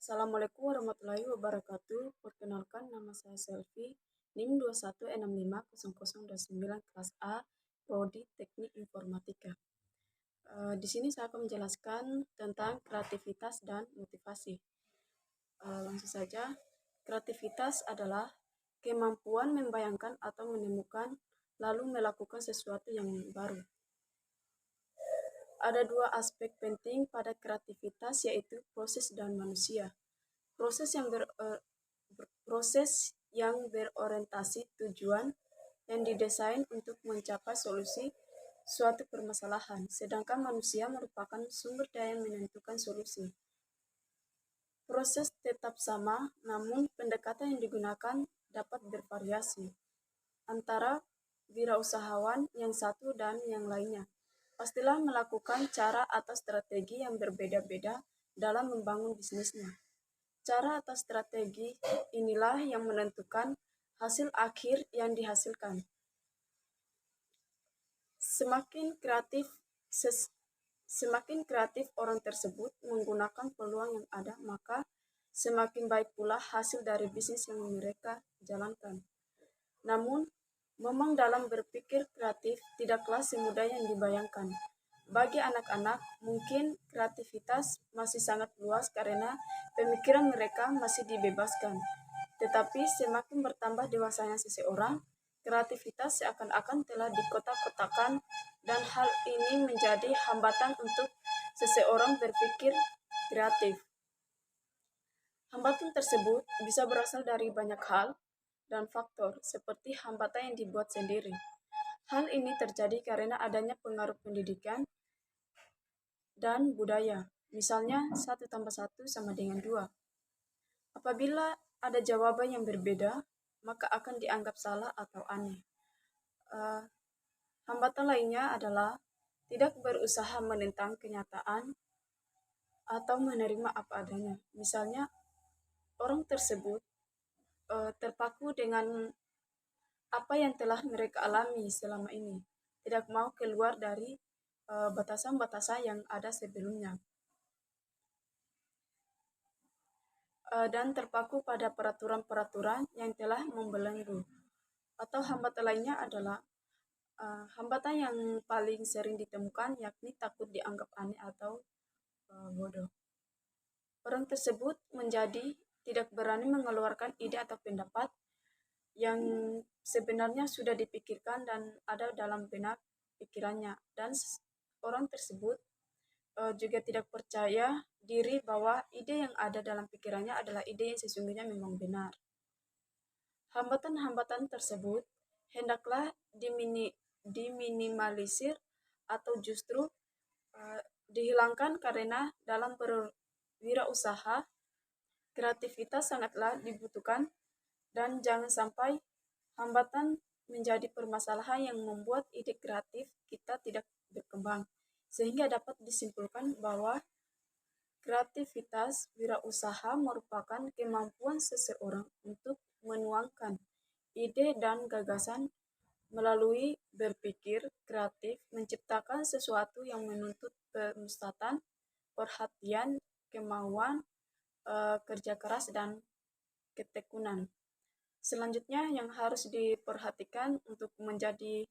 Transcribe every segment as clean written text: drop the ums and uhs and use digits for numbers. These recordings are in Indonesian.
Assalamualaikum warahmatullahi wabarakatuh. Perkenalkan, nama saya Selvi, NIM 21650029 kelas A, Prodi Teknik Informatika. Di sini saya akan menjelaskan tentang kreativitas dan motivasi. Langsung saja, kreativitas adalah kemampuan membayangkan atau menemukan lalu melakukan sesuatu yang baru. Ada dua aspek penting pada kreativitas, yaitu proses dan manusia. Proses yang berorientasi tujuan yang didesain untuk mencapai solusi suatu permasalahan, sedangkan manusia merupakan sumber daya yang menentukan solusi. Proses tetap sama, namun pendekatan yang digunakan dapat bervariasi antara wirausahawan yang satu dan yang lainnya. Pastilah melakukan cara atau strategi yang berbeda-beda dalam membangun bisnisnya. Cara atau strategi inilah yang menentukan hasil akhir yang dihasilkan. Semakin kreatif orang tersebut menggunakan peluang yang ada, maka semakin baik pula hasil dari bisnis yang mereka jalankan. Namun, memang dalam berpikir kreatif tidaklah semudah yang dibayangkan. Bagi anak-anak, mungkin kreativitas masih sangat luas karena pemikiran mereka masih dibebaskan. Tetapi semakin bertambah dewasanya seseorang, kreativitas seakan-akan telah dikotak-kotakan dan hal ini menjadi hambatan untuk seseorang berpikir kreatif. Hambatan tersebut bisa berasal dari banyak hal dan faktor, seperti hambatan yang dibuat sendiri. Hal ini terjadi karena adanya pengaruh pendidikan dan budaya. Misalnya, 1 tambah 1 sama dengan 2. Apabila ada jawaban yang berbeda, maka akan dianggap salah atau aneh. Hambatan lainnya adalah tidak berusaha menentang kenyataan atau menerima apa adanya. Misalnya, orang tersebut terpaku dengan apa yang telah mereka alami selama ini, tidak mau keluar dari batasan-batasan yang ada sebelumnya, dan terpaku pada peraturan-peraturan yang telah membelenggu. Atau hambatan lainnya adalah hambatan yang paling sering ditemukan, yakni takut dianggap aneh atau bodoh. Orang tersebut menjadi tidak berani mengeluarkan ide atau pendapat yang sebenarnya sudah dipikirkan dan ada dalam benak pikirannya, dan orang tersebut juga tidak percaya diri bahwa ide yang ada dalam pikirannya adalah ide yang sesungguhnya memang benar. Hambatan-hambatan tersebut hendaklah diminimalisir atau justru dihilangkan, karena dalam berwirausaha kreativitas sangatlah dibutuhkan, dan jangan sampai hambatan menjadi permasalahan yang membuat ide kreatif kita tidak berkembang, sehingga dapat disimpulkan bahwa kreativitas wirausaha merupakan kemampuan seseorang untuk menuangkan ide dan gagasan melalui berpikir kreatif, menciptakan sesuatu yang menuntut kemusatan, perhatian, kemauan, kerja keras, dan ketekunan. Selanjutnya yang harus diperhatikan untuk menjadi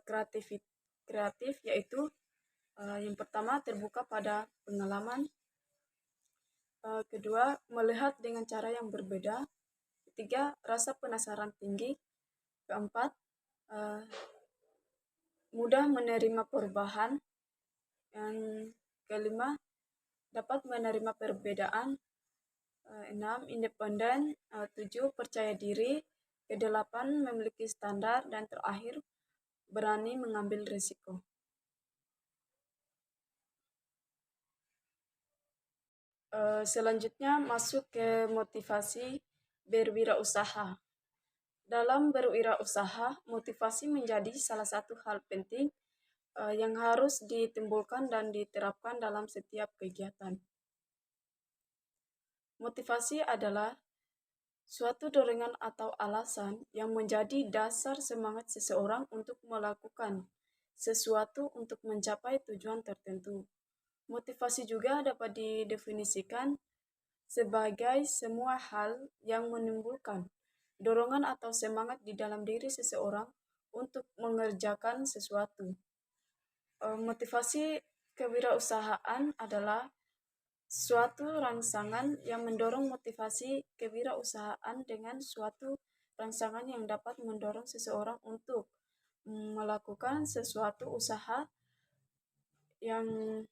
kreatif yaitu yang pertama, terbuka pada pengalaman. Kedua, melihat dengan cara yang berbeda. Ketiga, rasa penasaran tinggi. Keempat, mudah menerima perubahan. Yang kelima, dapat menerima perbedaan. 6, independen. 7, percaya diri. Kedelapan, memiliki standar. Dan terakhir, berani mengambil risiko. Selanjutnya masuk ke motivasi berwirausaha. Dalam berwirausaha, motivasi menjadi salah satu hal penting yang harus ditimbulkan dan diterapkan dalam setiap kegiatan. Motivasi adalah suatu dorongan atau alasan yang menjadi dasar semangat seseorang untuk melakukan sesuatu untuk mencapai tujuan tertentu. Motivasi juga dapat didefinisikan sebagai semua hal yang menimbulkan dorongan atau semangat di dalam diri seseorang untuk mengerjakan sesuatu. Motivasi kewirausahaan adalah suatu rangsangan yang mendorong motivasi kewirausahaan dengan suatu rangsangan yang dapat mendorong seseorang untuk melakukan sesuatu usaha yang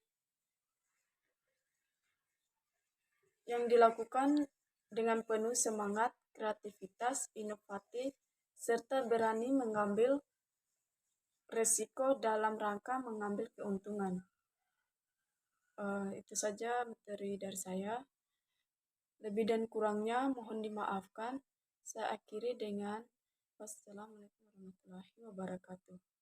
dilakukan dengan penuh semangat, kreativitas, inovatif, serta berani mengambil resiko dalam rangka mengambil keuntungan. Itu saja materi dari saya. Lebih dan kurangnya mohon dimaafkan. Saya akhiri dengan wassalamualaikum warahmatullahi wabarakatuh.